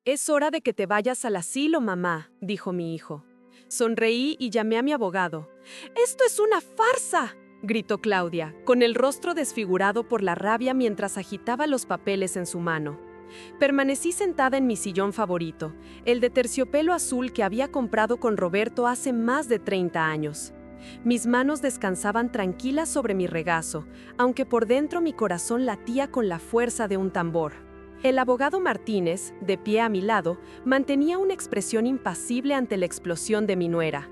Es hora de que te vayas al asilo, mamá, dijo mi hijo. Sonreí y llamé a mi abogado. ¡Esto es una farsa!, gritó Claudia, con el rostro desfigurado por la rabia mientras agitaba los papeles en su mano. Permanecí sentada en mi sillón favorito, el de terciopelo azul que había comprado con Roberto hace más de 30 años. Mis manos descansaban tranquilas sobre mi regazo, aunque por dentro mi corazón latía con la fuerza de un tambor. El abogado Martínez, de pie a mi lado, mantenía una expresión impasible ante la explosión de mi nuera.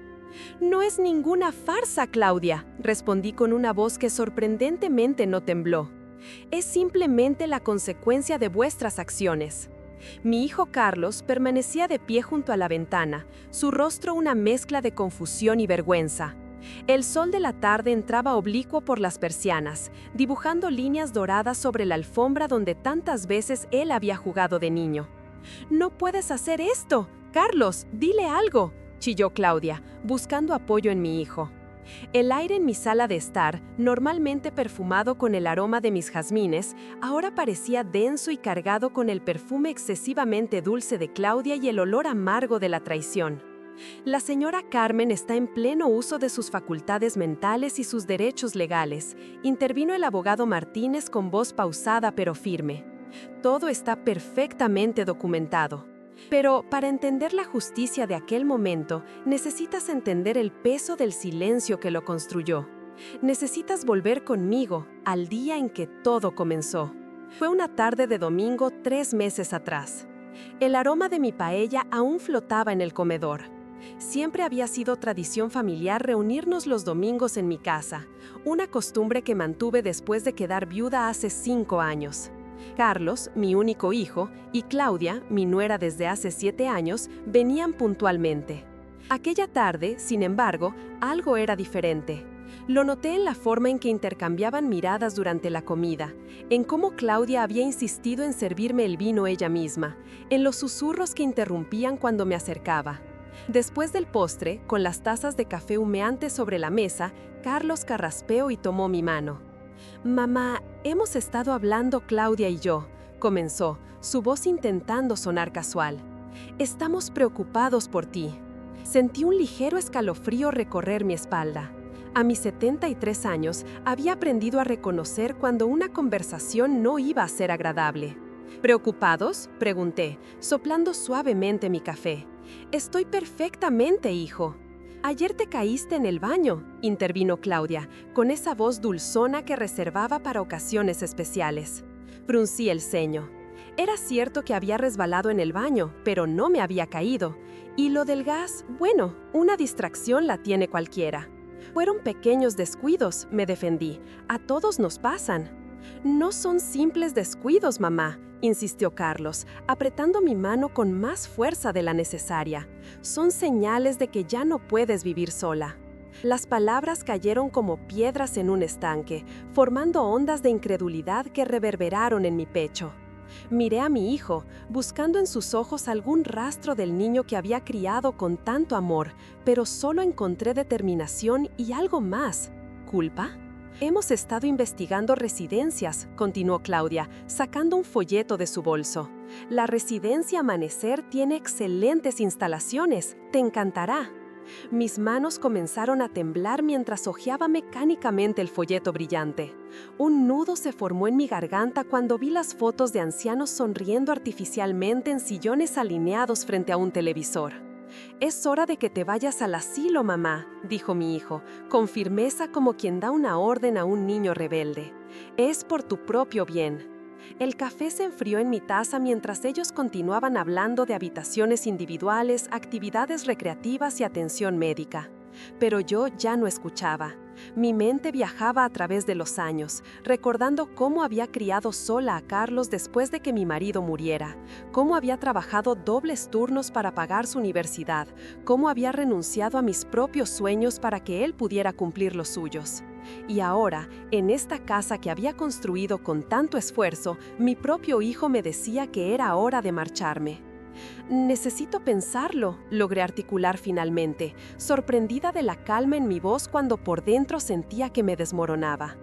«No es ninguna farsa, Claudia», respondí con una voz que sorprendentemente no tembló. «Es simplemente la consecuencia de vuestras acciones». Mi hijo Carlos permanecía de pie junto a la ventana, su rostro una mezcla de confusión y vergüenza. El sol de la tarde entraba oblicuo por las persianas, dibujando líneas doradas sobre la alfombra donde tantas veces él había jugado de niño. «No puedes hacer esto, Carlos, dile algo», chilló Claudia, buscando apoyo en mi hijo. El aire en mi sala de estar, normalmente perfumado con el aroma de mis jazmines, ahora parecía denso y cargado con el perfume excesivamente dulce de Claudia y el olor amargo de la traición. La señora Carmen está en pleno uso de sus facultades mentales y sus derechos legales, intervino el abogado Martínez con voz pausada pero firme. Todo está perfectamente documentado. Pero para entender la justicia de aquel momento, necesitas entender el peso del silencio que lo construyó. Necesitas volver conmigo al día en que todo comenzó. Fue una tarde de domingo 3 meses atrás. El aroma de mi paella aún flotaba en el comedor. Siempre había sido tradición familiar reunirnos los domingos en mi casa, una costumbre que mantuve después de quedar viuda hace 5 años. Carlos, mi único hijo, y Claudia, mi nuera desde hace 7 años, venían puntualmente. Aquella tarde, sin embargo, algo era diferente. Lo noté en la forma en que intercambiaban miradas durante la comida, en cómo Claudia había insistido en servirme el vino ella misma, en los susurros que interrumpían cuando me acercaba. Después del postre, con las tazas de café humeantes sobre la mesa, Carlos carraspeó y tomó mi mano. «Mamá, hemos estado hablando Claudia y yo», comenzó, su voz intentando sonar casual. «Estamos preocupados por ti». Sentí un ligero escalofrío recorrer mi espalda. A mis 73 años, había aprendido a reconocer cuando una conversación no iba a ser agradable. «¿Preocupados?», pregunté, soplando suavemente mi café. «Estoy perfectamente, hijo». «Ayer te caíste en el baño», intervino Claudia, con esa voz dulzona que reservaba para ocasiones especiales. Fruncí el ceño. Era cierto que había resbalado en el baño, pero no me había caído. Y lo del gas, bueno, una distracción la tiene cualquiera. «Fueron pequeños descuidos», me defendí. «A todos nos pasan». «No son simples descuidos, mamá», insistió Carlos, apretando mi mano con más fuerza de la necesaria. «Son señales de que ya no puedes vivir sola». Las palabras cayeron como piedras en un estanque, formando ondas de incredulidad que reverberaron en mi pecho. Miré a mi hijo, buscando en sus ojos algún rastro del niño que había criado con tanto amor, pero solo encontré determinación y algo más. ¿Culpa? «Hemos estado investigando residencias», continuó Claudia, sacando un folleto de su bolso. «La residencia Amanecer tiene excelentes instalaciones, te encantará». Mis manos comenzaron a temblar mientras hojeaba mecánicamente el folleto brillante. Un nudo se formó en mi garganta cuando vi las fotos de ancianos sonriendo artificialmente en sillones alineados frente a un televisor. «Es hora de que te vayas al asilo, mamá», dijo mi hijo, con firmeza como quien da una orden a un niño rebelde. «Es por tu propio bien». El café se enfrió en mi taza mientras ellos continuaban hablando de habitaciones individuales, actividades recreativas y atención médica. Pero yo ya no escuchaba. Mi mente viajaba a través de los años, recordando cómo había criado sola a Carlos después de que mi marido muriera, cómo había trabajado dobles turnos para pagar su universidad, cómo había renunciado a mis propios sueños para que él pudiera cumplir los suyos. Y ahora, en esta casa que había construido con tanto esfuerzo, mi propio hijo me decía que era hora de marcharme. «Necesito pensarlo», logré articular finalmente, sorprendida de la calma en mi voz cuando por dentro sentía que me desmoronaba.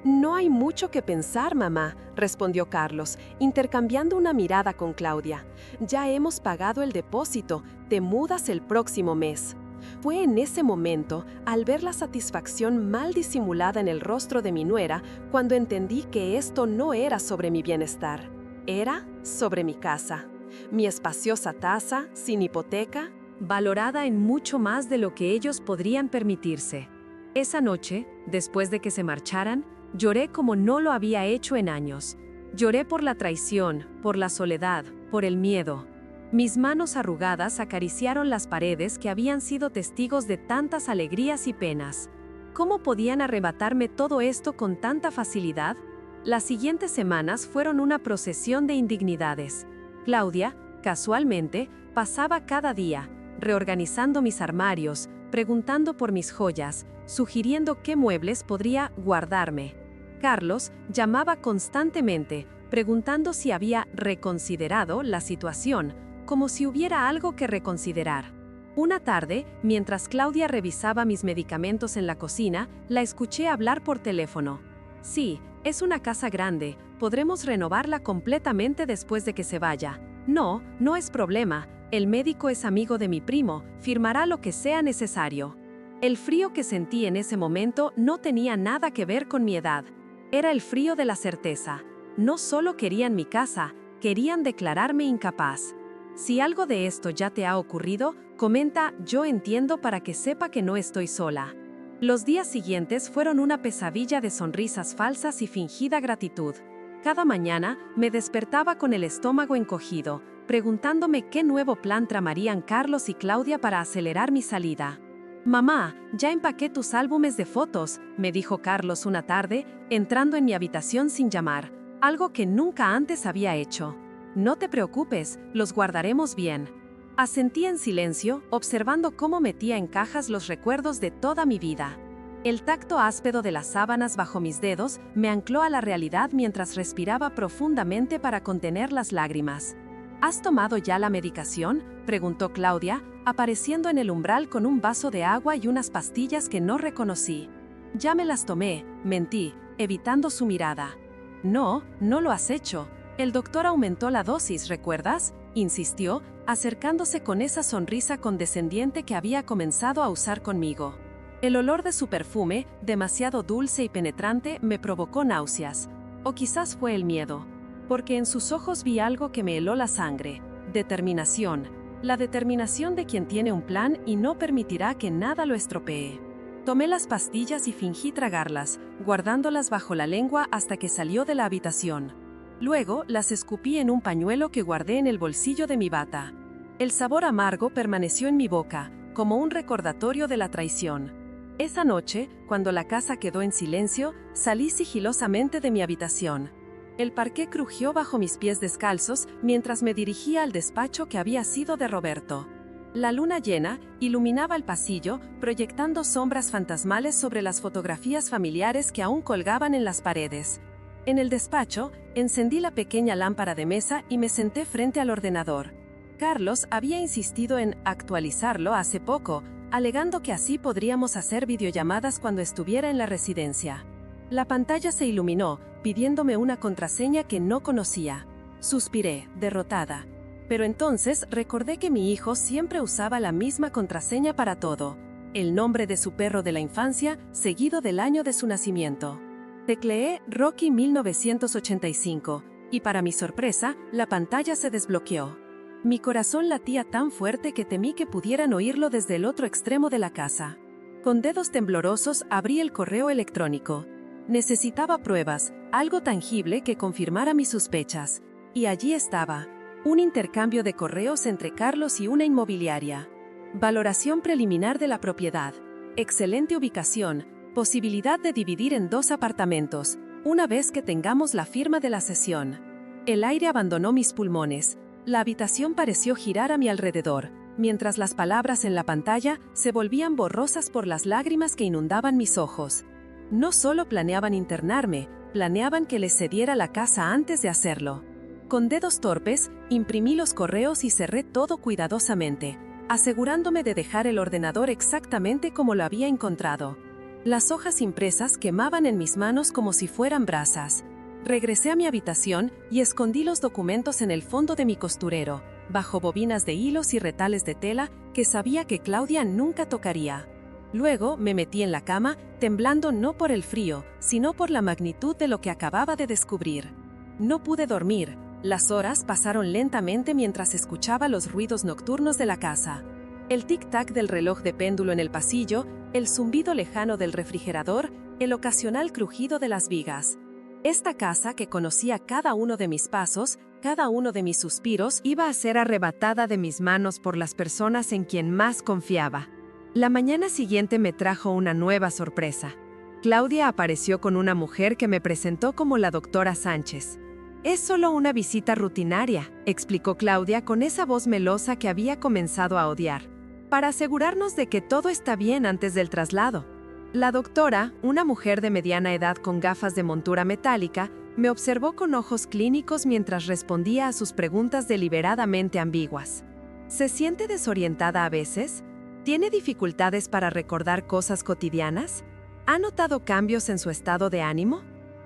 No hay mucho que pensar, mamá, respondió Carlos, intercambiando una mirada con Claudia. Ya hemos pagado el depósito, te mudas el próximo mes. Fue en ese momento, al ver la satisfacción mal disimulada en el rostro de mi nuera, cuando entendí que esto no era sobre mi bienestar. Era sobre mi casa. Mi espaciosa casa, sin hipoteca, valorada en mucho más de lo que ellos podrían permitirse. Esa noche, después de que se marcharan, lloré como no lo había hecho en años. Lloré por la traición, por la soledad, por el miedo. Mis manos arrugadas acariciaron las paredes que habían sido testigos de tantas alegrías y penas. ¿Cómo podían arrebatarme todo esto con tanta facilidad? Las siguientes semanas fueron una procesión de indignidades. Claudia, casualmente, pasaba cada día, reorganizando mis armarios, preguntando por mis joyas, sugiriendo qué muebles podría guardarme. Carlos llamaba constantemente, preguntando si había reconsiderado la situación, como si hubiera algo que reconsiderar. Una tarde, mientras Claudia revisaba mis medicamentos en la cocina, la escuché hablar por teléfono. Sí, es una casa grande, podremos renovarla completamente después de que se vaya. No, no es problema, el médico es amigo de mi primo, firmará lo que sea necesario. El frío que sentí en ese momento no tenía nada que ver con mi edad. Era el frío de la certeza. No solo querían mi casa, querían declararme incapaz. Si algo de esto ya te ha ocurrido, comenta "yo entiendo" para que sepa que no estoy sola. Los días siguientes fueron una pesadilla de sonrisas falsas y fingida gratitud. Cada mañana me despertaba con el estómago encogido, preguntándome qué nuevo plan tramarían Carlos y Claudia para acelerar mi salida. «Mamá, ya empaqué tus álbumes de fotos», me dijo Carlos una tarde, entrando en mi habitación sin llamar, algo que nunca antes había hecho. «No te preocupes, los guardaremos bien». Asentí en silencio, observando cómo metía en cajas los recuerdos de toda mi vida. El tacto áspero de las sábanas bajo mis dedos me ancló a la realidad mientras respiraba profundamente para contener las lágrimas. ¿Has tomado ya la medicación?, preguntó Claudia, apareciendo en el umbral con un vaso de agua y unas pastillas que no reconocí. «Ya me las tomé», mentí, evitando su mirada. «No, no lo has hecho. El doctor aumentó la dosis, ¿recuerdas?», insistió, acercándose con esa sonrisa condescendiente que había comenzado a usar conmigo. El olor de su perfume, demasiado dulce y penetrante, me provocó náuseas. O quizás fue el miedo. Porque en sus ojos vi algo que me heló la sangre. Determinación. La determinación de quien tiene un plan y no permitirá que nada lo estropee. Tomé las pastillas y fingí tragarlas, guardándolas bajo la lengua hasta que salió de la habitación. Luego las escupí en un pañuelo que guardé en el bolsillo de mi bata. El sabor amargo permaneció en mi boca, como un recordatorio de la traición. Esa noche, cuando la casa quedó en silencio, salí sigilosamente de mi habitación. El parqué crujió bajo mis pies descalzos mientras me dirigía al despacho que había sido de Roberto. La luna llena iluminaba el pasillo, proyectando sombras fantasmales sobre las fotografías familiares que aún colgaban en las paredes. En el despacho, encendí la pequeña lámpara de mesa y me senté frente al ordenador. Carlos había insistido en actualizarlo hace poco, alegando que así podríamos hacer videollamadas cuando estuviera en la residencia. La pantalla se iluminó, pidiéndome una contraseña que no conocía. Suspiré, derrotada. Pero entonces recordé que mi hijo siempre usaba la misma contraseña para todo: el nombre de su perro de la infancia, seguido del año de su nacimiento. Tecleé Rocky 1985, y para mi sorpresa, la pantalla se desbloqueó. Mi corazón latía tan fuerte que temí que pudieran oírlo desde el otro extremo de la casa. Con dedos temblorosos abrí el correo electrónico. Necesitaba pruebas, algo tangible que confirmara mis sospechas. Y allí estaba, un intercambio de correos entre Carlos y una inmobiliaria. Valoración preliminar de la propiedad. Excelente ubicación. Posibilidad de dividir en 2 apartamentos, una vez que tengamos la firma de la cesión. El aire abandonó mis pulmones. La habitación pareció girar a mi alrededor, mientras las palabras en la pantalla se volvían borrosas por las lágrimas que inundaban mis ojos. No solo planeaban internarme, planeaban que les cediera la casa antes de hacerlo. Con dedos torpes, imprimí los correos y cerré todo cuidadosamente, asegurándome de dejar el ordenador exactamente como lo había encontrado. Las hojas impresas quemaban en mis manos como si fueran brasas. Regresé a mi habitación y escondí los documentos en el fondo de mi costurero, bajo bobinas de hilos y retales de tela que sabía que Claudia nunca tocaría. Luego me metí en la cama, temblando no por el frío, sino por la magnitud de lo que acababa de descubrir. No pude dormir. Las horas pasaron lentamente mientras escuchaba los ruidos nocturnos de la casa. El tic-tac del reloj de péndulo en el pasillo, el zumbido lejano del refrigerador, el ocasional crujido de las vigas. Esta casa, que conocía cada uno de mis pasos, cada uno de mis suspiros, iba a ser arrebatada de mis manos por las personas en quien más confiaba. La mañana siguiente me trajo una nueva sorpresa. Claudia apareció con una mujer que me presentó como la doctora Sánchez. «Es solo una visita rutinaria», explicó Claudia con esa voz melosa que había comenzado a odiar, «para asegurarnos de que todo está bien antes del traslado». La doctora, una mujer de mediana edad con gafas de montura metálica, me observó con ojos clínicos mientras respondía a sus preguntas deliberadamente ambiguas. ¿Se siente desorientada a veces? ¿Tiene dificultades para recordar cosas cotidianas? ¿Ha notado cambios en su estado de ánimo?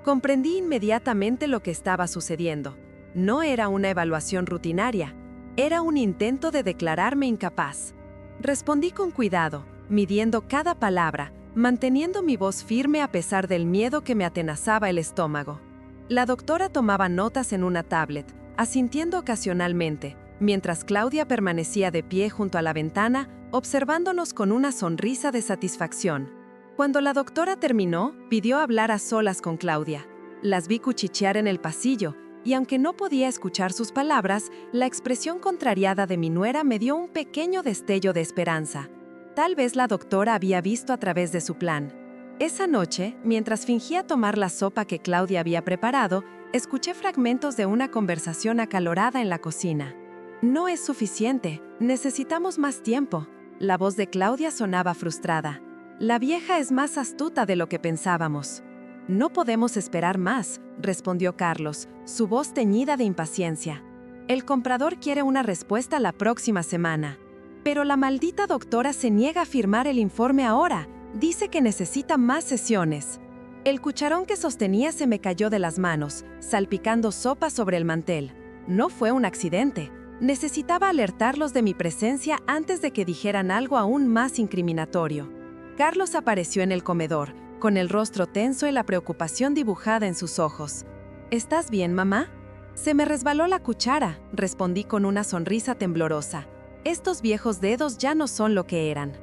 Comprendí inmediatamente lo que estaba sucediendo. No era una evaluación rutinaria, era un intento de declararme incapaz. Respondí con cuidado, midiendo cada palabra, manteniendo mi voz firme a pesar del miedo que me atenazaba el estómago. La doctora tomaba notas en una tablet, asintiendo ocasionalmente, mientras Claudia permanecía de pie junto a la ventana, observándonos con una sonrisa de satisfacción. Cuando la doctora terminó, pidió hablar a solas con Claudia. Las vi cuchichear en el pasillo, y aunque no podía escuchar sus palabras, la expresión contrariada de mi nuera me dio un pequeño destello de esperanza. Tal vez la doctora había visto a través de su plan. Esa noche, mientras fingía tomar la sopa que Claudia había preparado, escuché fragmentos de una conversación acalorada en la cocina. «No es suficiente, necesitamos más tiempo». La voz de Claudia sonaba frustrada. «La vieja es más astuta de lo que pensábamos». «No podemos esperar más», respondió Carlos, su voz teñida de impaciencia. «El comprador quiere una respuesta la próxima semana». «Pero la maldita doctora se niega a firmar el informe ahora. Dice que necesita más sesiones». El cucharón que sostenía se me cayó de las manos, salpicando sopa sobre el mantel. No fue un accidente. Necesitaba alertarlos de mi presencia antes de que dijeran algo aún más incriminatorio. Carlos apareció en el comedor, con el rostro tenso y la preocupación dibujada en sus ojos. «¿Estás bien, mamá?» «Se me resbaló la cuchara», respondí con una sonrisa temblorosa. Estos viejos dedos ya no son lo que eran.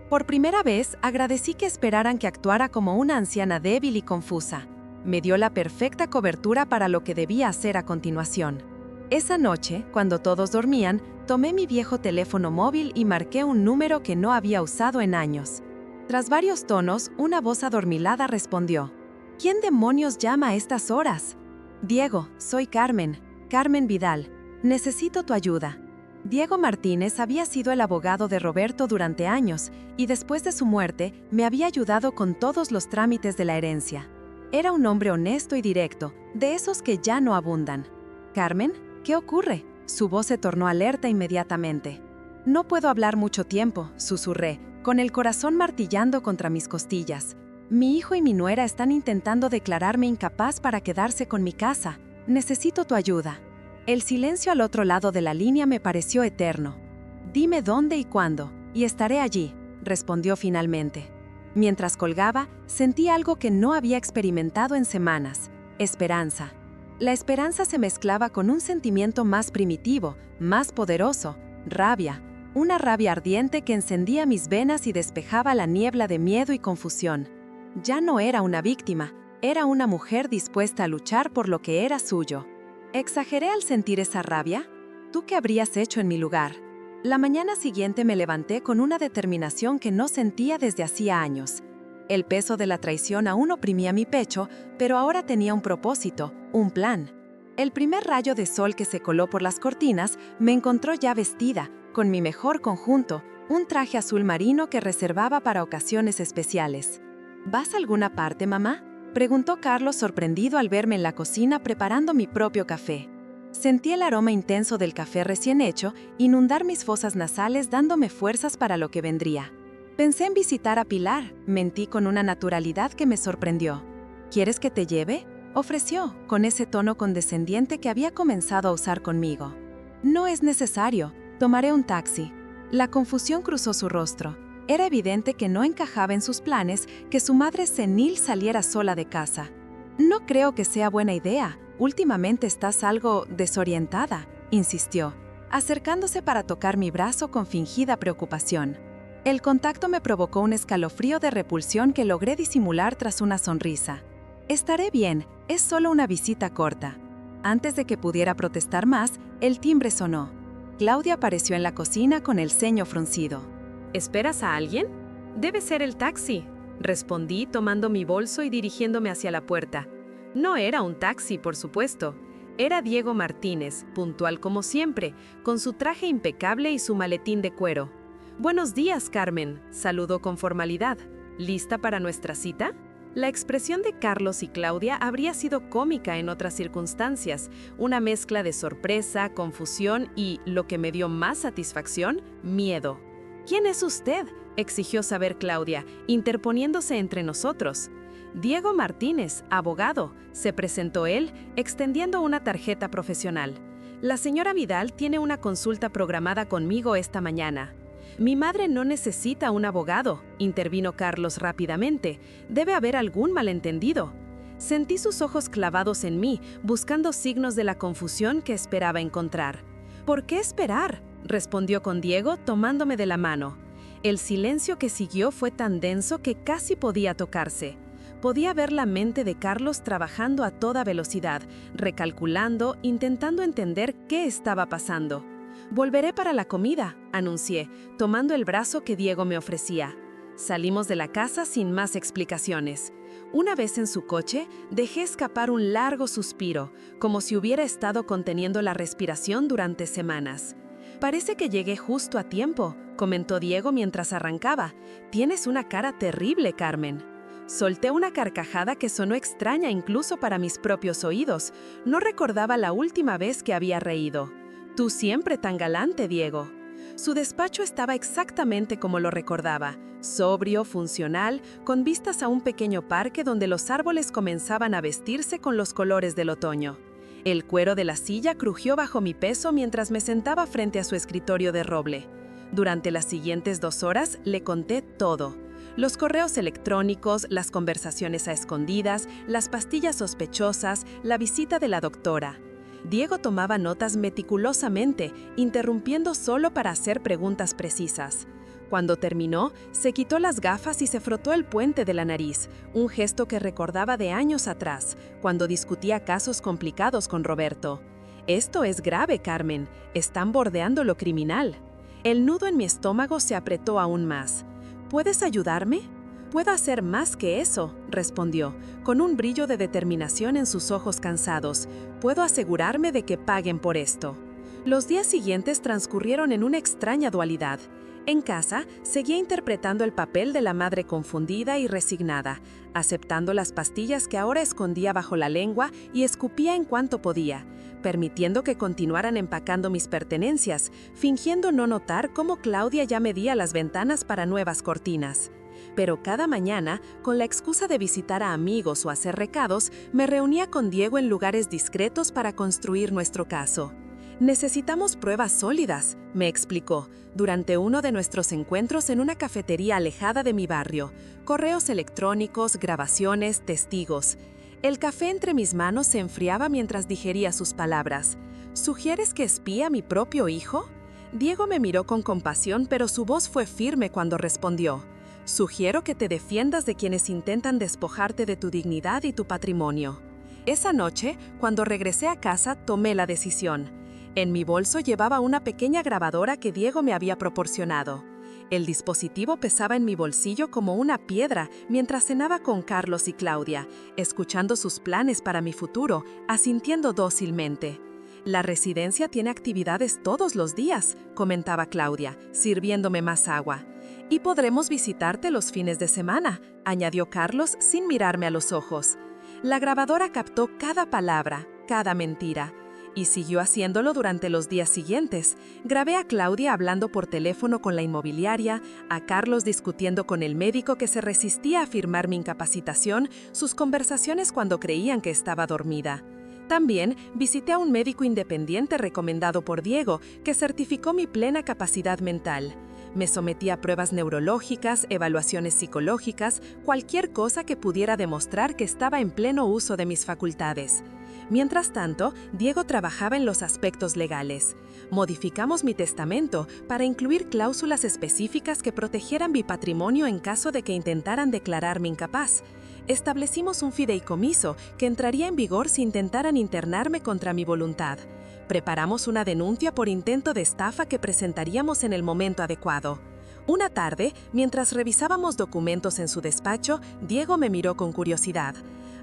Por primera vez, agradecí que esperaran que actuara como una anciana débil y confusa. Me dio la perfecta cobertura para lo que debía hacer a continuación. Esa noche, cuando todos dormían, tomé mi viejo teléfono móvil y marqué un número que no había usado en años. Tras varios tonos, una voz adormilada respondió. «¿Quién demonios llama a estas horas?» «Diego, soy Carmen Vidal. Necesito tu ayuda». Diego Martínez había sido el abogado de Roberto durante años y después de su muerte me había ayudado con todos los trámites de la herencia. Era un hombre honesto y directo, de esos que ya no abundan. «¿Carmen? ¿Qué ocurre?» Su voz se tornó alerta inmediatamente. «No puedo hablar mucho tiempo», susurré, con el corazón martillando contra mis costillas. «Mi hijo y mi nuera están intentando declararme incapaz para quedarse con mi casa. Necesito tu ayuda». El silencio al otro lado de la línea me pareció eterno. «Dime dónde y cuándo, y estaré allí», respondió finalmente. Mientras colgaba, sentí algo que no había experimentado en semanas: esperanza. La esperanza se mezclaba con un sentimiento más primitivo, más poderoso: rabia. Una rabia ardiente que encendía mis venas y despejaba la niebla de miedo y confusión. Ya no era una víctima, era una mujer dispuesta a luchar por lo que era suyo. ¿Exageré al sentir esa rabia? ¿Tú qué habrías hecho en mi lugar? La mañana siguiente me levanté con una determinación que no sentía desde hacía años. El peso de la traición aún oprimía mi pecho, pero ahora tenía un propósito, un plan. El primer rayo de sol que se coló por las cortinas me encontró ya vestida, con mi mejor conjunto, un traje azul marino que reservaba para ocasiones especiales. ¿Vas a alguna parte, mamá?, preguntó Carlos sorprendido al verme en la cocina preparando mi propio café. Sentí el aroma intenso del café recién hecho inundar mis fosas nasales dándome fuerzas para lo que vendría. Pensé en visitar a Pilar, mentí con una naturalidad que me sorprendió. ¿Quieres que te lleve?, ofreció, con ese tono condescendiente que había comenzado a usar conmigo. No es necesario, tomaré un taxi. La confusión cruzó su rostro. Era evidente que no encajaba en sus planes que su madre senil saliera sola de casa. No creo que sea buena idea, últimamente estás algo desorientada, insistió, acercándose para tocar mi brazo con fingida preocupación. El contacto me provocó un escalofrío de repulsión que logré disimular tras una sonrisa. Estaré bien, es solo una visita corta. Antes de que pudiera protestar más, el timbre sonó. Claudia apareció en la cocina con el ceño fruncido. ¿Esperas a alguien? Debe ser el taxi, respondí tomando mi bolso y dirigiéndome hacia la puerta. No era un taxi, por supuesto. Era Diego Martínez, puntual como siempre, con su traje impecable y su maletín de cuero. «Buenos días, Carmen», saludó con formalidad. ¿Lista para nuestra cita? La expresión de Carlos y Claudia habría sido cómica en otras circunstancias, una mezcla de sorpresa, confusión y, lo que me dio más satisfacción, miedo. «¿Quién es usted?», exigió saber Claudia, interponiéndose entre nosotros. «Diego Martínez, abogado», se presentó él, extendiendo una tarjeta profesional. «La señora Vidal tiene una consulta programada conmigo esta mañana». «Mi madre no necesita un abogado», intervino Carlos rápidamente. «Debe haber algún malentendido». Sentí sus ojos clavados en mí, buscando signos de la confusión que esperaba encontrar. «¿Por qué esperar?», respondió con Diego, tomándome de la mano. El silencio que siguió fue tan denso que casi podía tocarse. Podía ver la mente de Carlos trabajando a toda velocidad, recalculando, intentando entender qué estaba pasando. «Volveré para la comida», anuncié, tomando el brazo que Diego me ofrecía. Salimos de la casa sin más explicaciones. Una vez en su coche, dejé escapar un largo suspiro, como si hubiera estado conteniendo la respiración durante semanas. «Parece que llegué justo a tiempo», comentó Diego mientras arrancaba. «Tienes una cara terrible, Carmen». Solté una carcajada que sonó extraña incluso para mis propios oídos. No recordaba la última vez que había reído. «Tú siempre tan galante, Diego». Su despacho estaba exactamente como lo recordaba, sobrio, funcional, con vistas a un pequeño parque donde los árboles comenzaban a vestirse con los colores del otoño. El cuero de la silla crujió bajo mi peso mientras me sentaba frente a su escritorio de roble. Durante las siguientes 2 horas le conté todo. Los correos electrónicos, las conversaciones a escondidas, las pastillas sospechosas, la visita de la doctora. Diego tomaba notas meticulosamente, interrumpiendo solo para hacer preguntas precisas. Cuando terminó, se quitó las gafas y se frotó el puente de la nariz, un gesto que recordaba de años atrás, cuando discutía casos complicados con Roberto. «Esto es grave, Carmen. Están bordeando lo criminal». El nudo en mi estómago se apretó aún más. «¿Puedes ayudarme?» «Puedo hacer más que eso», respondió, con un brillo de determinación en sus ojos cansados. «Puedo asegurarme de que paguen por esto». Los días siguientes transcurrieron en una extraña dualidad. En casa, seguía interpretando el papel de la madre confundida y resignada, aceptando las pastillas que ahora escondía bajo la lengua y escupía en cuanto podía, permitiendo que continuaran empacando mis pertenencias, fingiendo no notar cómo Claudia ya medía las ventanas para nuevas cortinas. Pero cada mañana, con la excusa de visitar a amigos o hacer recados, me reunía con Diego en lugares discretos para construir nuestro caso. «Necesitamos pruebas sólidas», me explicó, durante uno de nuestros encuentros en una cafetería alejada de mi barrio. Correos electrónicos, grabaciones, testigos. El café entre mis manos se enfriaba mientras digería sus palabras. «¿Sugieres que espíe a mi propio hijo?» Diego me miró con compasión, pero su voz fue firme cuando respondió. «Sugiero que te defiendas de quienes intentan despojarte de tu dignidad y tu patrimonio». Esa noche, cuando regresé a casa, tomé la decisión. En mi bolso llevaba una pequeña grabadora que Diego me había proporcionado. El dispositivo pesaba en mi bolsillo como una piedra mientras cenaba con Carlos y Claudia, escuchando sus planes para mi futuro, asintiendo dócilmente. «La residencia tiene actividades todos los días», comentaba Claudia, sirviéndome más agua. «Y podremos visitarte los fines de semana», añadió Carlos sin mirarme a los ojos. La grabadora captó cada palabra, cada mentira. Y siguió haciéndolo durante los días siguientes. Grabé a Claudia hablando por teléfono con la inmobiliaria, a Carlos discutiendo con el médico que se resistía a firmar mi incapacitación, sus conversaciones cuando creían que estaba dormida. También visité a un médico independiente recomendado por Diego, que certificó mi plena capacidad mental. Me sometí a pruebas neurológicas, evaluaciones psicológicas, cualquier cosa que pudiera demostrar que estaba en pleno uso de mis facultades. Mientras tanto, Diego trabajaba en los aspectos legales. Modificamos mi testamento para incluir cláusulas específicas que protegieran mi patrimonio en caso de que intentaran declararme incapaz. Establecimos un fideicomiso que entraría en vigor si intentaran internarme contra mi voluntad. Preparamos una denuncia por intento de estafa que presentaríamos en el momento adecuado. Una tarde, mientras revisábamos documentos en su despacho, Diego me miró con curiosidad.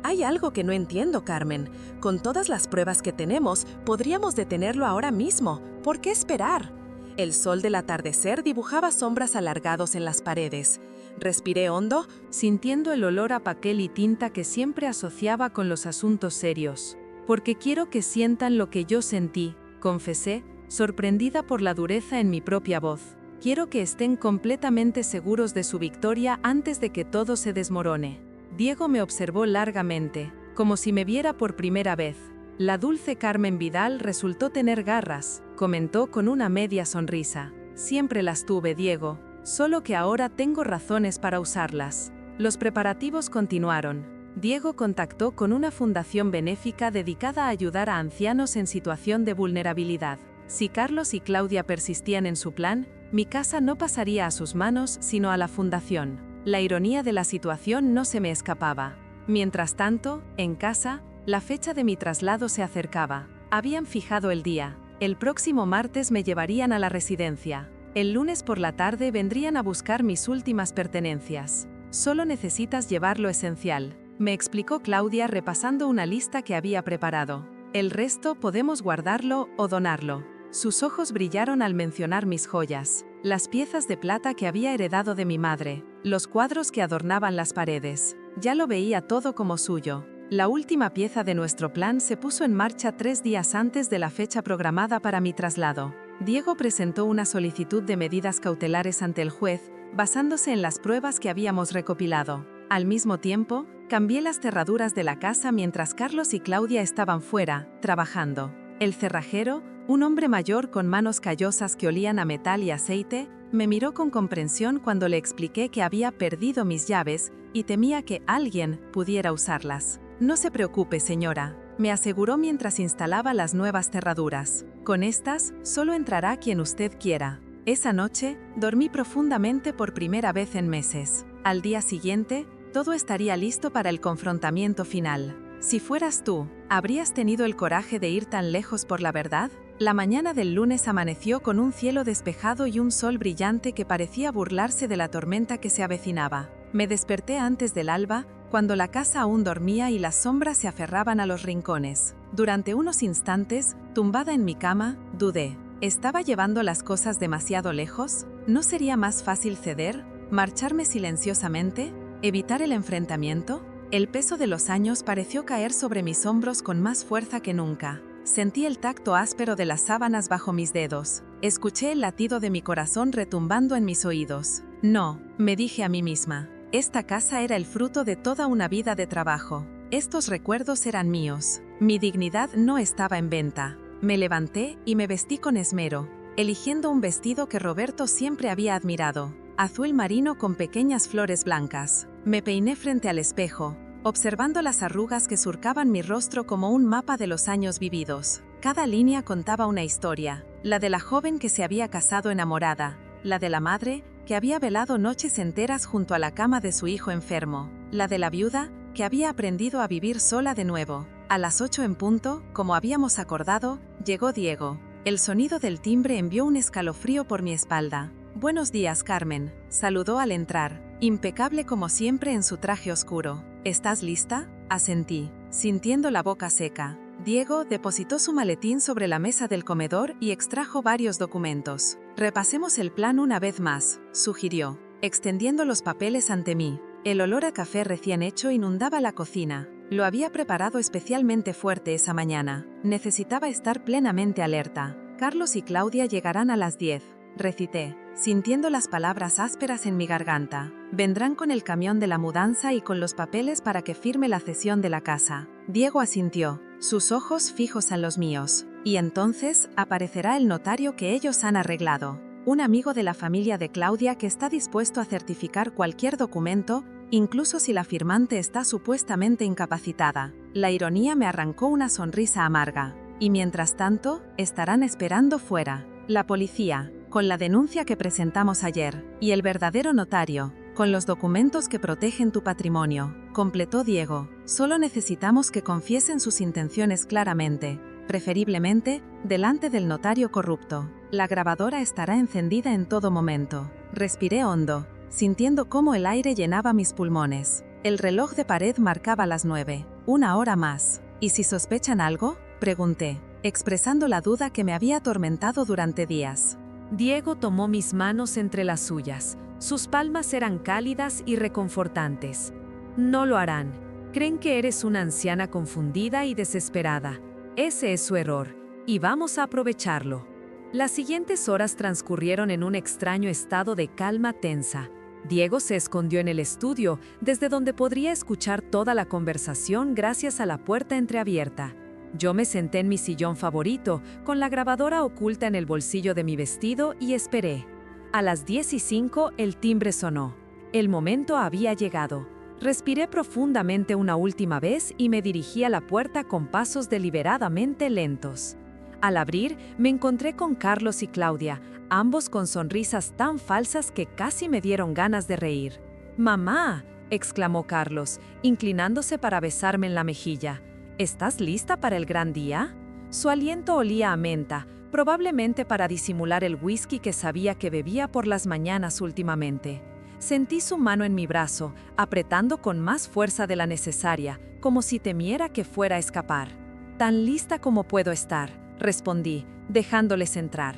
«Hay algo que no entiendo, Carmen. Con todas las pruebas que tenemos, podríamos detenerlo ahora mismo. ¿Por qué esperar?» El sol del atardecer dibujaba sombras alargados en las paredes. Respiré hondo, sintiendo el olor a papel y tinta que siempre asociaba con los asuntos serios. «Porque quiero que sientan lo que yo sentí», confesé, sorprendida por la dureza en mi propia voz. «Quiero que estén completamente seguros de su victoria antes de que todo se desmorone». Diego me observó largamente, como si me viera por primera vez. «La dulce Carmen Vidal resultó tener garras», comentó con una media sonrisa. «Siempre las tuve, Diego, solo que ahora tengo razones para usarlas». Los preparativos continuaron. Diego contactó con una fundación benéfica dedicada a ayudar a ancianos en situación de vulnerabilidad. Si Carlos y Claudia persistían en su plan, mi casa no pasaría a sus manos, sino a la fundación. La ironía de la situación no se me escapaba. Mientras tanto, en casa, la fecha de mi traslado se acercaba. Habían fijado el día. El próximo martes me llevarían a la residencia. El lunes por la tarde vendrían a buscar mis últimas pertenencias. «Solo necesitas llevar lo esencial», me explicó Claudia repasando una lista que había preparado. «El resto podemos guardarlo o donarlo». Sus ojos brillaron al mencionar mis joyas, las piezas de plata que había heredado de mi madre, los cuadros que adornaban las paredes. Ya lo veía todo como suyo. La última pieza de nuestro plan se puso en marcha 3 días antes de la fecha programada para mi traslado. Diego presentó una solicitud de medidas cautelares ante el juez, basándose en las pruebas que habíamos recopilado. Al mismo tiempo, cambié las cerraduras de la casa mientras Carlos y Claudia estaban fuera, trabajando. El cerrajero, un hombre mayor con manos callosas que olían a metal y aceite, me miró con comprensión cuando le expliqué que había perdido mis llaves y temía que alguien pudiera usarlas. «No se preocupe, señora», me aseguró mientras instalaba las nuevas cerraduras. «Con estas, solo entrará quien usted quiera». Esa noche, dormí profundamente por primera vez en meses. Al día siguiente, todo estaría listo para el confrontamiento final. Si fueras tú, ¿habrías tenido el coraje de ir tan lejos por la verdad? La mañana del lunes amaneció con un cielo despejado y un sol brillante que parecía burlarse de la tormenta que se avecinaba. Me desperté antes del alba, cuando la casa aún dormía y las sombras se aferraban a los rincones. Durante unos instantes, tumbada en mi cama, dudé. ¿Estaba llevando las cosas demasiado lejos? ¿No sería más fácil ceder? ¿Marcharme silenciosamente? ¿Evitar el enfrentamiento? El peso de los años pareció caer sobre mis hombros con más fuerza que nunca. Sentí el tacto áspero de las sábanas bajo mis dedos. Escuché el latido de mi corazón retumbando en mis oídos. «No», me dije a mí misma. Esta casa era el fruto de toda una vida de trabajo. Estos recuerdos eran míos. Mi dignidad no estaba en venta. Me levanté y me vestí con esmero, eligiendo un vestido que Roberto siempre había admirado, azul marino con pequeñas flores blancas. Me peiné frente al espejo, observando las arrugas que surcaban mi rostro como un mapa de los años vividos. Cada línea contaba una historia, la de la joven que se había casado enamorada, la de la madre, que había velado noches enteras junto a la cama de su hijo enfermo, la de la viuda, que había aprendido a vivir sola de nuevo. A las 8 en punto, como habíamos acordado, llegó Diego. El sonido del timbre envió un escalofrío por mi espalda. «Buenos días, Carmen», saludó al entrar, impecable como siempre en su traje oscuro. «¿Estás lista?», asentí, sintiendo la boca seca. Diego depositó su maletín sobre la mesa del comedor y extrajo varios documentos. «Repasemos el plan una vez más», sugirió, extendiendo los papeles ante mí. El olor a café recién hecho inundaba la cocina. Lo había preparado especialmente fuerte esa mañana. Necesitaba estar plenamente alerta. Carlos y Claudia llegarán a las 10, recité, sintiendo las palabras ásperas en mi garganta. Vendrán con el camión de la mudanza y con los papeles para que firme la cesión de la casa. Diego asintió, sus ojos fijos en los míos. Y entonces aparecerá el notario que ellos han arreglado. Un amigo de la familia de Claudia que está dispuesto a certificar cualquier documento, incluso si la firmante está supuestamente incapacitada. La ironía me arrancó una sonrisa amarga. Y mientras tanto, estarán esperando fuera. La policía, con la denuncia que presentamos ayer, y el verdadero notario, con los documentos que protegen tu patrimonio, completó Diego. Solo necesitamos que confiesen sus intenciones claramente, preferiblemente, delante del notario corrupto. La grabadora estará encendida en todo momento. Respiré hondo, sintiendo cómo el aire llenaba mis pulmones. El reloj de pared marcaba las 9, una hora más. ¿Y si sospechan algo?, pregunté, expresando la duda que me había atormentado durante días. Diego tomó mis manos entre las suyas. Sus palmas eran cálidas y reconfortantes. No lo harán. Creen que eres una anciana confundida y desesperada. Ese es su error, y vamos a aprovecharlo. Las siguientes horas transcurrieron en un extraño estado de calma tensa. Diego se escondió en el estudio, desde donde podría escuchar toda la conversación gracias a la puerta entreabierta. Yo me senté en mi sillón favorito, con la grabadora oculta en el bolsillo de mi vestido y esperé. A las 10:05 el timbre sonó. El momento había llegado. Respiré profundamente una última vez y me dirigí a la puerta con pasos deliberadamente lentos. Al abrir, me encontré con Carlos y Claudia, ambos con sonrisas tan falsas que casi me dieron ganas de reír. «¡Mamá!», exclamó Carlos, inclinándose para besarme en la mejilla. ¿Estás lista para el gran día? Su aliento olía a menta, probablemente para disimular el whisky que sabía que bebía por las mañanas últimamente. Sentí su mano en mi brazo, apretando con más fuerza de la necesaria, como si temiera que fuera a escapar. «Tan lista como puedo estar», respondí, dejándoles entrar.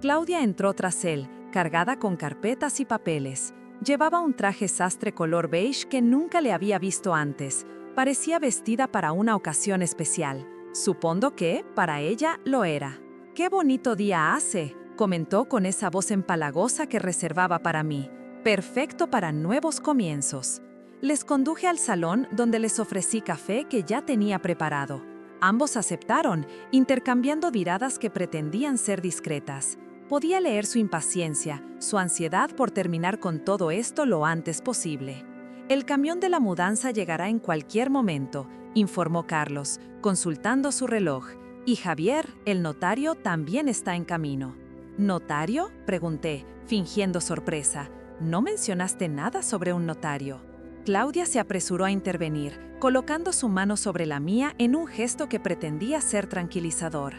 Claudia entró tras él, cargada con carpetas y papeles. Llevaba un traje sastre color beige que nunca le había visto antes. Parecía vestida para una ocasión especial. Supongo que, para ella, lo era. «¡Qué bonito día hace!», comentó con esa voz empalagosa que reservaba para mí. «Perfecto para nuevos comienzos». Les conduje al salón donde les ofrecí café que ya tenía preparado. Ambos aceptaron, intercambiando miradas que pretendían ser discretas. Podía leer su impaciencia, su ansiedad por terminar con todo esto lo antes posible. «El camión de la mudanza llegará en cualquier momento», informó Carlos, consultando su reloj. «Y Javier, el notario, también está en camino». «¿Notario?», pregunté, fingiendo sorpresa. «No mencionaste nada sobre un notario». Claudia se apresuró a intervenir, colocando su mano sobre la mía en un gesto que pretendía ser tranquilizador.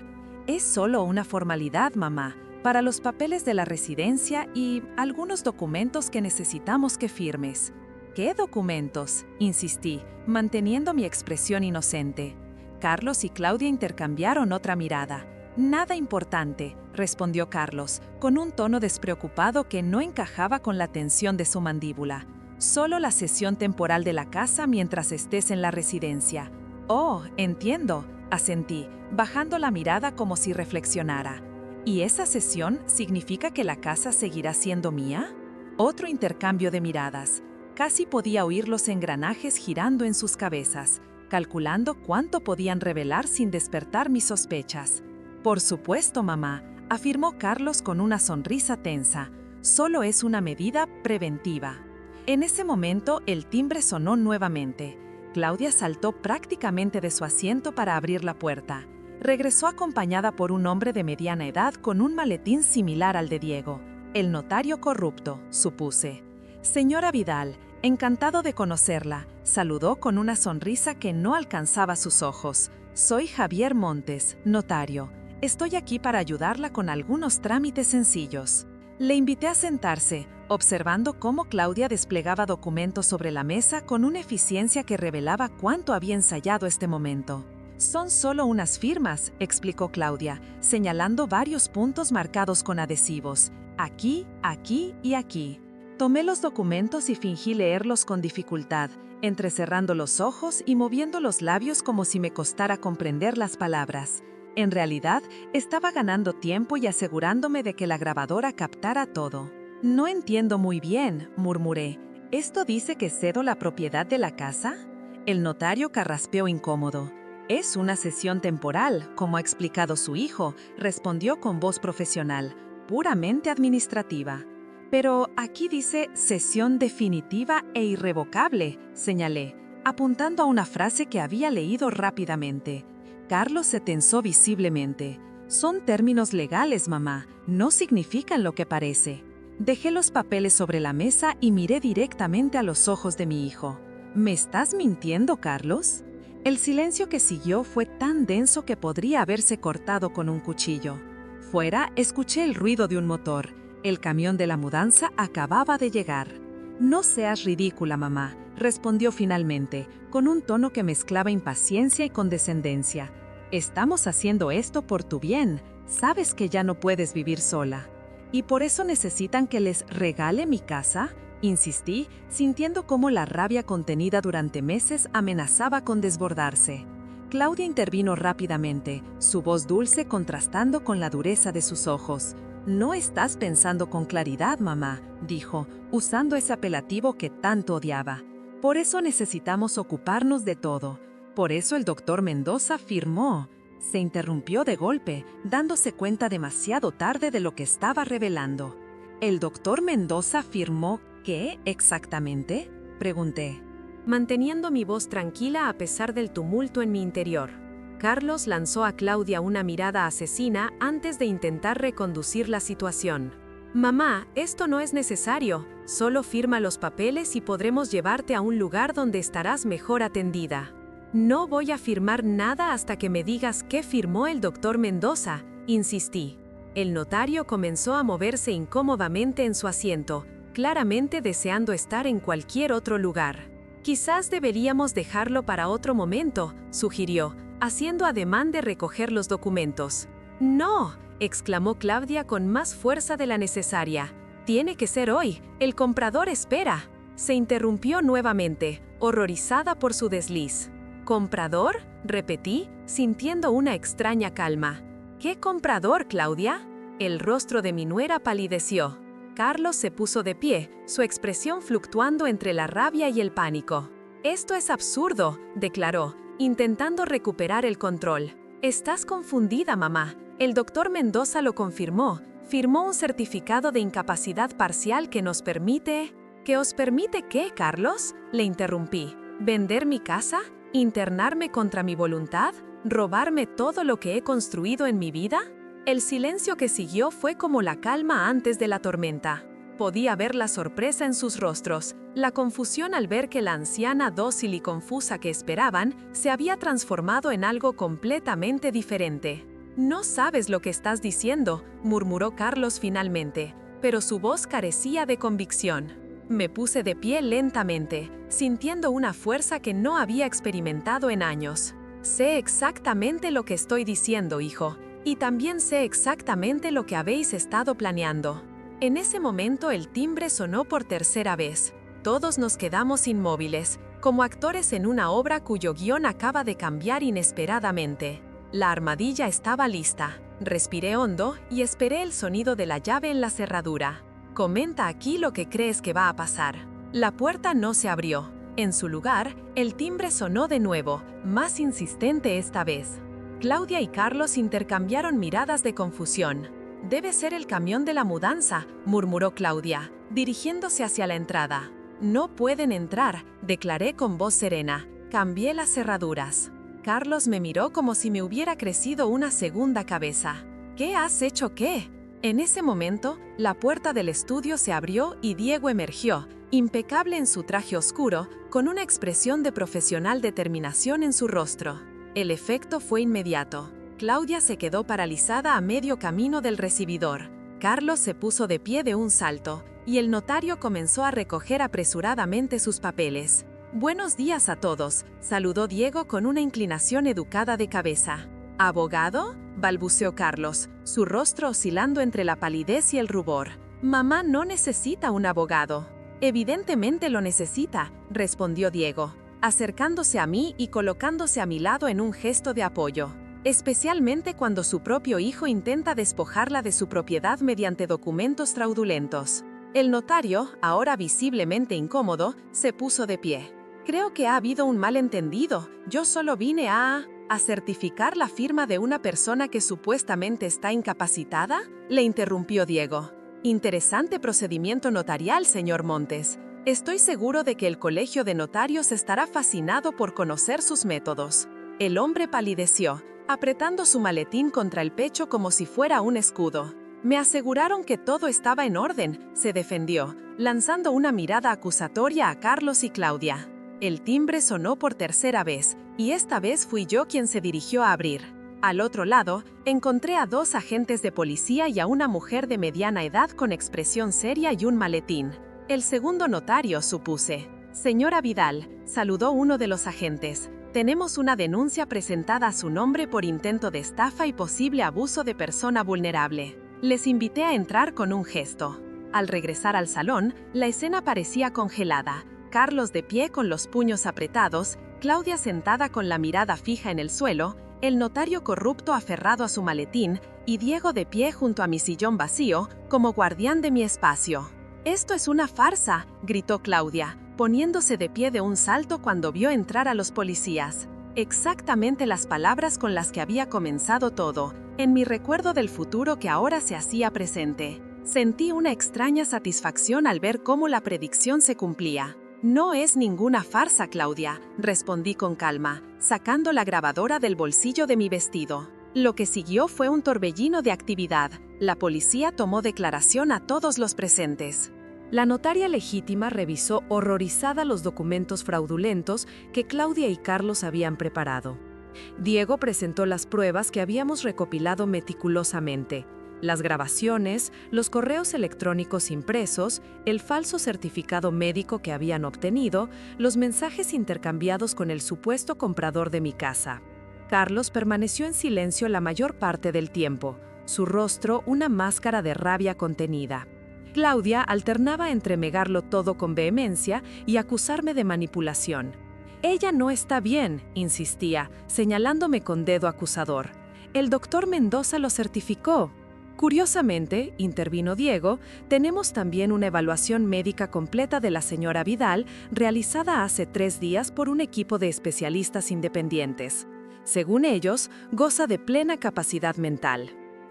«Es solo una formalidad, mamá, para los papeles de la residencia y algunos documentos que necesitamos que firmes». «¿Qué documentos?», insistí, manteniendo mi expresión inocente. Carlos y Claudia intercambiaron otra mirada. «Nada importante», respondió Carlos, con un tono despreocupado que no encajaba con la tensión de su mandíbula. «Solo la cesión temporal de la casa mientras estés en la residencia». «Oh, entiendo», asentí, bajando la mirada como si reflexionara. «¿Y esa cesión significa que la casa seguirá siendo mía?». Otro intercambio de miradas. Casi podía oír los engranajes girando en sus cabezas, calculando cuánto podían revelar sin despertar mis sospechas. «Por supuesto, mamá», afirmó Carlos con una sonrisa tensa. «Solo es una medida preventiva». En ese momento, el timbre sonó nuevamente. Claudia saltó prácticamente de su asiento para abrir la puerta. Regresó acompañada por un hombre de mediana edad con un maletín similar al de Diego. «El notario corrupto», supuse. «Señora Vidal, encantado de conocerla», saludó con una sonrisa que no alcanzaba sus ojos. «Soy Javier Montes, notario. Estoy aquí para ayudarla con algunos trámites sencillos». Le invité a sentarse, observando cómo Claudia desplegaba documentos sobre la mesa con una eficiencia que revelaba cuánto había ensayado este momento. «Son solo unas firmas», explicó Claudia, señalando varios puntos marcados con adhesivos. «Aquí, aquí y aquí». Tomé los documentos y fingí leerlos con dificultad, entrecerrando los ojos y moviendo los labios como si me costara comprender las palabras. En realidad, estaba ganando tiempo y asegurándome de que la grabadora captara todo. «No entiendo muy bien», murmuré. «¿Esto dice que cedo la propiedad de la casa?» El notario carraspeó incómodo. «Es una cesión temporal, como ha explicado su hijo», respondió con voz profesional, «puramente administrativa». «Pero aquí dice cesión definitiva e irrevocable», señalé, apuntando a una frase que había leído rápidamente. Carlos se tensó visiblemente. «Son términos legales, mamá, no significan lo que parece». Dejé los papeles sobre la mesa y miré directamente a los ojos de mi hijo. «¿Me estás mintiendo, Carlos?» El silencio que siguió fue tan denso que podría haberse cortado con un cuchillo. Fuera, escuché el ruido de un motor. El camión de la mudanza acababa de llegar. «No seas ridícula, mamá», respondió finalmente, con un tono que mezclaba impaciencia y condescendencia. «Estamos haciendo esto por tu bien. Sabes que ya no puedes vivir sola». «¿Y por eso necesitan que les regale mi casa?», insistí, sintiendo cómo la rabia contenida durante meses amenazaba con desbordarse. Claudia intervino rápidamente, su voz dulce contrastando con la dureza de sus ojos. «No estás pensando con claridad, mamá», dijo, usando ese apelativo que tanto odiaba. «Por eso necesitamos ocuparnos de todo. Por eso el doctor Mendoza firmó». Se interrumpió de golpe, dándose cuenta demasiado tarde de lo que estaba revelando. «¿El doctor Mendoza firmó qué exactamente?», pregunté. Manteniendo mi voz tranquila a pesar del tumulto en mi interior, Carlos lanzó a Claudia una mirada asesina antes de intentar reconducir la situación. «Mamá, esto no es necesario, solo firma los papeles y podremos llevarte a un lugar donde estarás mejor atendida». «No voy a firmar nada hasta que me digas qué firmó el doctor Mendoza», insistí. El notario comenzó a moverse incómodamente en su asiento, claramente deseando estar en cualquier otro lugar. «Quizás deberíamos dejarlo para otro momento», sugirió, haciendo ademán de recoger los documentos. «No», exclamó Claudia con más fuerza de la necesaria. «Tiene que ser hoy, el comprador espera». Se interrumpió nuevamente, horrorizada por su desliz. «¿Comprador?», repetí, sintiendo una extraña calma. «¿Qué comprador, Claudia?». El rostro de mi nuera palideció. Carlos se puso de pie, su expresión fluctuando entre la rabia y el pánico. «Esto es absurdo», declaró, intentando recuperar el control. «Estás confundida, mamá. El doctor Mendoza lo confirmó. Firmó un certificado de incapacidad parcial que nos permite...». «¿Que os permite qué, Carlos?», le interrumpí. «¿Vender mi casa? ¿Internarme contra mi voluntad? ¿Robarme todo lo que he construido en mi vida?». El silencio que siguió fue como la calma antes de la tormenta. Podía ver la sorpresa en sus rostros, la confusión al ver que la anciana dócil y confusa que esperaban se había transformado en algo completamente diferente. «No sabes lo que estás diciendo», murmuró Carlos finalmente, pero su voz carecía de convicción. Me puse de pie lentamente, sintiendo una fuerza que no había experimentado en años. «Sé exactamente lo que estoy diciendo, hijo, y también sé exactamente lo que habéis estado planeando». En ese momento el timbre sonó por tercera vez. Todos nos quedamos inmóviles, como actores en una obra cuyo guión acaba de cambiar inesperadamente. La armadilla estaba lista. Respiré hondo y esperé el sonido de la llave en la cerradura. «Comenta aquí lo que crees que va a pasar». La puerta no se abrió. En su lugar, el timbre sonó de nuevo, más insistente esta vez. Claudia y Carlos intercambiaron miradas de confusión. «Debe ser el camión de la mudanza», murmuró Claudia, dirigiéndose hacia la entrada. «No pueden entrar», declaré con voz serena. Cambié las cerraduras. Carlos me miró como si me hubiera crecido una segunda cabeza. «¿Qué has hecho qué?». En ese momento, la puerta del estudio se abrió y Diego emergió, impecable en su traje oscuro, con una expresión de profesional determinación en su rostro. El efecto fue inmediato. Claudia se quedó paralizada a medio camino del recibidor. Carlos se puso de pie de un salto, y el notario comenzó a recoger apresuradamente sus papeles. «Buenos días a todos», saludó Diego con una inclinación educada de cabeza. «¿Abogado?», balbuceó Carlos, su rostro oscilando entre la palidez y el rubor. Mamá no necesita un abogado. Evidentemente lo necesita, respondió Diego, acercándose a mí y colocándose a mi lado en un gesto de apoyo, especialmente cuando su propio hijo intenta despojarla de su propiedad mediante documentos fraudulentos. El notario, ahora visiblemente incómodo, se puso de pie. Creo que ha habido un malentendido. Yo solo vine a certificar la firma de una persona que supuestamente está incapacitada, le interrumpió Diego. Interesante procedimiento notarial, señor Montes. Estoy seguro de que el Colegio de Notarios estará fascinado por conocer sus métodos. El hombre palideció, apretando su maletín contra el pecho como si fuera un escudo. Me aseguraron que todo estaba en orden, se defendió, lanzando una mirada acusatoria a Carlos y Claudia. El timbre sonó por tercera vez, y esta vez fui yo quien se dirigió a abrir. Al otro lado, encontré a 2 agentes de policía y a una mujer de mediana edad con expresión seria y un maletín. El segundo notario, supuse. Señora Vidal, saludó uno de los agentes. Tenemos una denuncia presentada a su nombre por intento de estafa y posible abuso de persona vulnerable. Les invité a entrar con un gesto. Al regresar al salón, la escena parecía congelada. Carlos de pie con los puños apretados, Claudia sentada con la mirada fija en el suelo, el notario corrupto aferrado a su maletín y Diego de pie junto a mi sillón vacío, como guardián de mi espacio. «Esto es una farsa», gritó Claudia, poniéndose de pie de un salto cuando vio entrar a los policías. Exactamente las palabras con las que había comenzado todo, en mi recuerdo del futuro que ahora se hacía presente. Sentí una extraña satisfacción al ver cómo la predicción se cumplía. «No es ninguna farsa, Claudia», respondí con calma, sacando la grabadora del bolsillo de mi vestido. Lo que siguió fue un torbellino de actividad. La policía tomó declaración a todos los presentes. La notaria legítima revisó horrorizada los documentos fraudulentos que Claudia y Carlos habían preparado. Diego presentó las pruebas que habíamos recopilado meticulosamente: las grabaciones, los correos electrónicos impresos, el falso certificado médico que habían obtenido, los mensajes intercambiados con el supuesto comprador de mi casa. Carlos permaneció en silencio la mayor parte del tiempo, su rostro una máscara de rabia contenida. Claudia alternaba entre negarlo todo con vehemencia y acusarme de manipulación. «Ella no está bien», insistía, señalándome con dedo acusador. «El doctor Mendoza lo certificó». Curiosamente, intervino Diego, tenemos también una evaluación médica completa de la señora Vidal realizada hace 3 días por un equipo de especialistas independientes. Según ellos, goza de plena capacidad mental.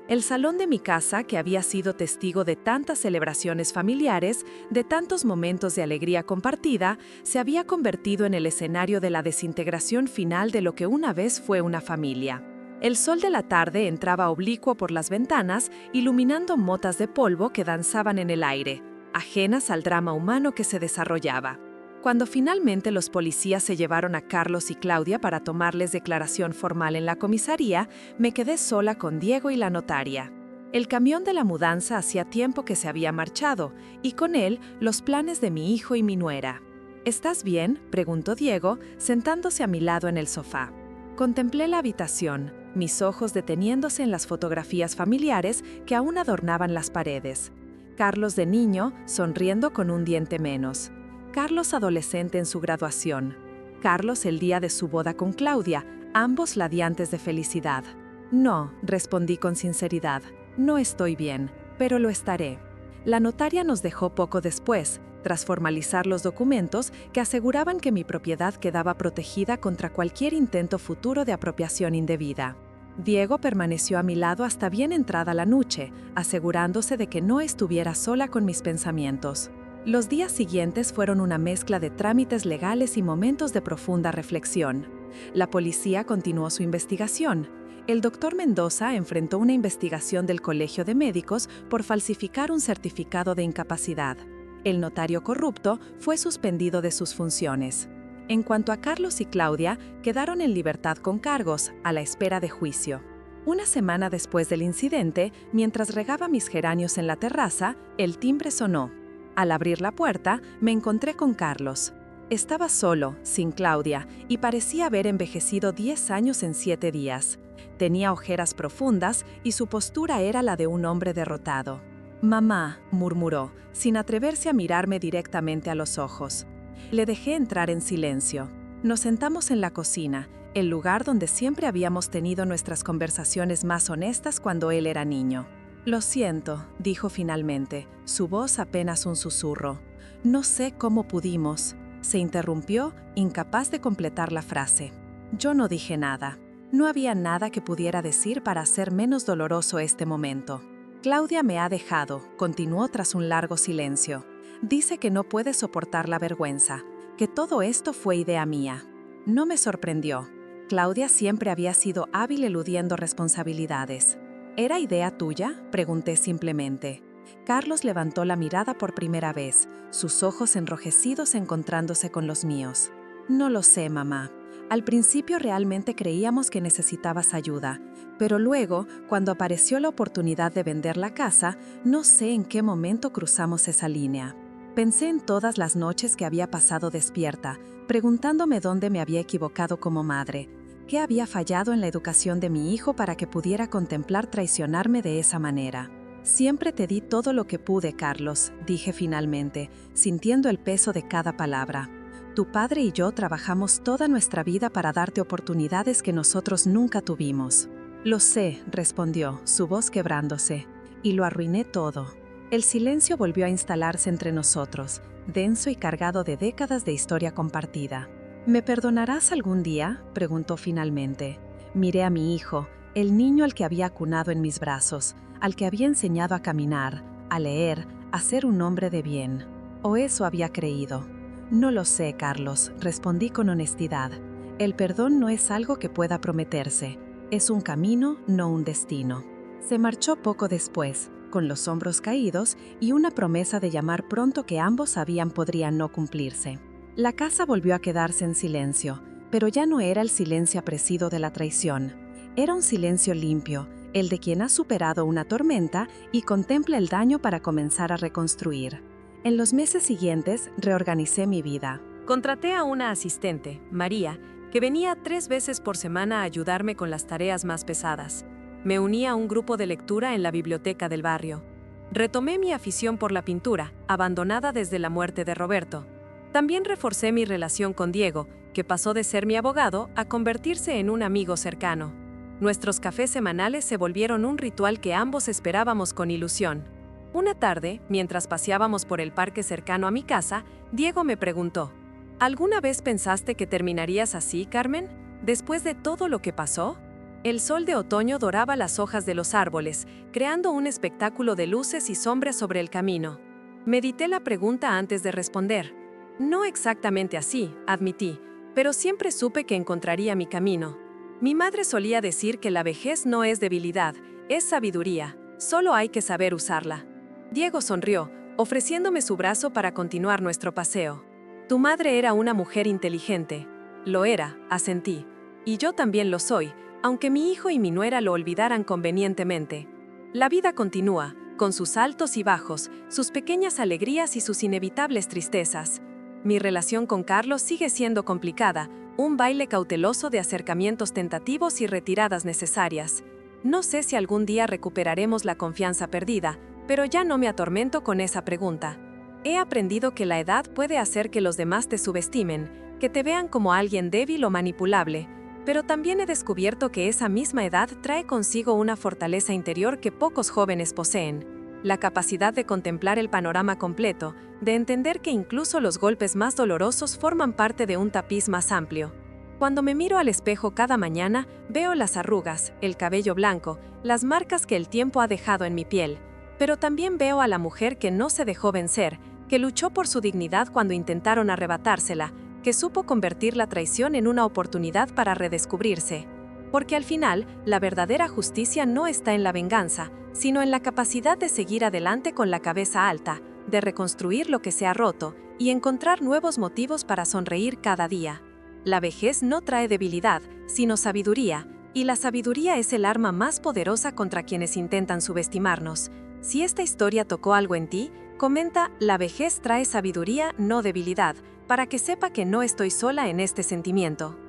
El salón de mi casa, que había sido testigo de tantas celebraciones familiares, de tantos momentos de alegría compartida, se había convertido en el escenario de la desintegración final de lo que una vez fue una familia. El sol de la tarde entraba oblicuo por las ventanas, iluminando motas de polvo que danzaban en el aire, ajenas al drama humano que se desarrollaba. Cuando finalmente los policías se llevaron a Carlos y Claudia para tomarles declaración formal en la comisaría, me quedé sola con Diego y la notaria. El camión de la mudanza hacía tiempo que se había marchado, y con él los planes de mi hijo y mi nuera. «¿Estás bien?», preguntó Diego, sentándose a mi lado en el sofá. Contemplé la habitación, mis ojos deteniéndose en las fotografías familiares que aún adornaban las paredes. Carlos de niño, sonriendo con un diente menos. Carlos adolescente en su graduación. Carlos el día de su boda con Claudia, ambos radiantes de felicidad. «No», respondí con sinceridad, «no estoy bien, pero lo estaré». La notaria nos dejó poco después, tras formalizar los documentos que aseguraban que mi propiedad quedaba protegida contra cualquier intento futuro de apropiación indebida. Diego permaneció a mi lado hasta bien entrada la noche, asegurándose de que no estuviera sola con mis pensamientos. Los días siguientes fueron una mezcla de trámites legales y momentos de profunda reflexión. La policía continuó su investigación. El doctor Mendoza enfrentó una investigación del Colegio de Médicos por falsificar un certificado de incapacidad. El notario corrupto fue suspendido de sus funciones. En cuanto a Carlos y Claudia, quedaron en libertad con cargos, a la espera de juicio. Una semana después del incidente, mientras regaba mis geranios en la terraza, el timbre sonó. Al abrir la puerta, me encontré con Carlos. Estaba solo, sin Claudia, y parecía haber envejecido 10 años en 7 días. Tenía ojeras profundas y su postura era la de un hombre derrotado. Mamá, murmuró, sin atreverse a mirarme directamente a los ojos. Le dejé entrar en silencio. Nos sentamos en la cocina, el lugar donde siempre habíamos tenido nuestras conversaciones más honestas cuando él era niño. Lo siento, dijo finalmente, su voz apenas un susurro. No sé cómo pudimos. Se interrumpió, incapaz de completar la frase. Yo no dije nada. No había nada que pudiera decir para hacer menos doloroso este momento. Claudia me ha dejado, continuó tras un largo silencio. Dice que no puede soportar la vergüenza, que todo esto fue idea mía. No me sorprendió. Claudia siempre había sido hábil eludiendo responsabilidades. ¿Era idea tuya?, pregunté simplemente. Carlos levantó la mirada por primera vez, sus ojos enrojecidos encontrándose con los míos. No lo sé, mamá. Al principio realmente creíamos que necesitabas ayuda, pero luego, cuando apareció la oportunidad de vender la casa, no sé en qué momento cruzamos esa línea. Pensé en todas las noches que había pasado despierta, preguntándome dónde me había equivocado como madre, qué había fallado en la educación de mi hijo para que pudiera contemplar traicionarme de esa manera. Siempre te di todo lo que pude, Carlos, dije finalmente, sintiendo el peso de cada palabra. Tu padre y yo trabajamos toda nuestra vida para darte oportunidades que nosotros nunca tuvimos. Lo sé, respondió, su voz quebrándose, y lo arruiné todo. El silencio volvió a instalarse entre nosotros, denso y cargado de décadas de historia compartida. ¿Me perdonarás algún día?, preguntó finalmente. Miré a mi hijo, el niño al que había acunado en mis brazos, al que había enseñado a caminar, a leer, a ser un hombre de bien. ¿O eso había creído? No lo sé, Carlos, respondí con honestidad. El perdón no es algo que pueda prometerse. Es un camino, no un destino. Se marchó poco después, con los hombros caídos y una promesa de llamar pronto que ambos sabían podrían no cumplirse. La casa volvió a quedarse en silencio, pero ya no era el silencio apresido de la traición. Era un silencio limpio, el de quien ha superado una tormenta y contempla el daño para comenzar a reconstruir. En los meses siguientes, reorganicé mi vida. Contraté a una asistente, María, que venía 3 veces por semana a ayudarme con las tareas más pesadas. Me uní a un grupo de lectura en la biblioteca del barrio. Retomé mi afición por la pintura, abandonada desde la muerte de Roberto. También reforcé mi relación con Diego, que pasó de ser mi abogado a convertirse en un amigo cercano. Nuestros cafés semanales se volvieron un ritual que ambos esperábamos con ilusión. Una tarde, mientras paseábamos por el parque cercano a mi casa, Diego me preguntó: ¿alguna vez pensaste que terminarías así, Carmen? ¿Después de todo lo que pasó? El sol de otoño doraba las hojas de los árboles, creando un espectáculo de luces y sombras sobre el camino. Medité la pregunta antes de responder. No exactamente así, admití, pero siempre supe que encontraría mi camino. Mi madre solía decir que la vejez no es debilidad, es sabiduría, solo hay que saber usarla. Diego sonrió, ofreciéndome su brazo para continuar nuestro paseo. Tu madre era una mujer inteligente. Lo era, asentí. Y yo también lo soy, aunque mi hijo y mi nuera lo olvidaran convenientemente. La vida continúa, con sus altos y bajos, sus pequeñas alegrías y sus inevitables tristezas. Mi relación con Carlos sigue siendo complicada, un baile cauteloso de acercamientos tentativos y retiradas necesarias. No sé si algún día recuperaremos la confianza perdida, pero ya no me atormento con esa pregunta. He aprendido que la edad puede hacer que los demás te subestimen, que te vean como alguien débil o manipulable, pero también he descubierto que esa misma edad trae consigo una fortaleza interior que pocos jóvenes poseen: la capacidad de contemplar el panorama completo, de entender que incluso los golpes más dolorosos forman parte de un tapiz más amplio. Cuando me miro al espejo cada mañana, veo las arrugas, el cabello blanco, las marcas que el tiempo ha dejado en mi piel, pero también veo a la mujer que no se dejó vencer, que luchó por su dignidad cuando intentaron arrebatársela, que supo convertir la traición en una oportunidad para redescubrirse. Porque al final, la verdadera justicia no está en la venganza, sino en la capacidad de seguir adelante con la cabeza alta, de reconstruir lo que se ha roto y encontrar nuevos motivos para sonreír cada día. La vejez no trae debilidad, sino sabiduría, y la sabiduría es el arma más poderosa contra quienes intentan subestimarnos. Si esta historia tocó algo en ti, comenta: la vejez trae sabiduría, no debilidad, para que sepa que no estoy sola en este sentimiento.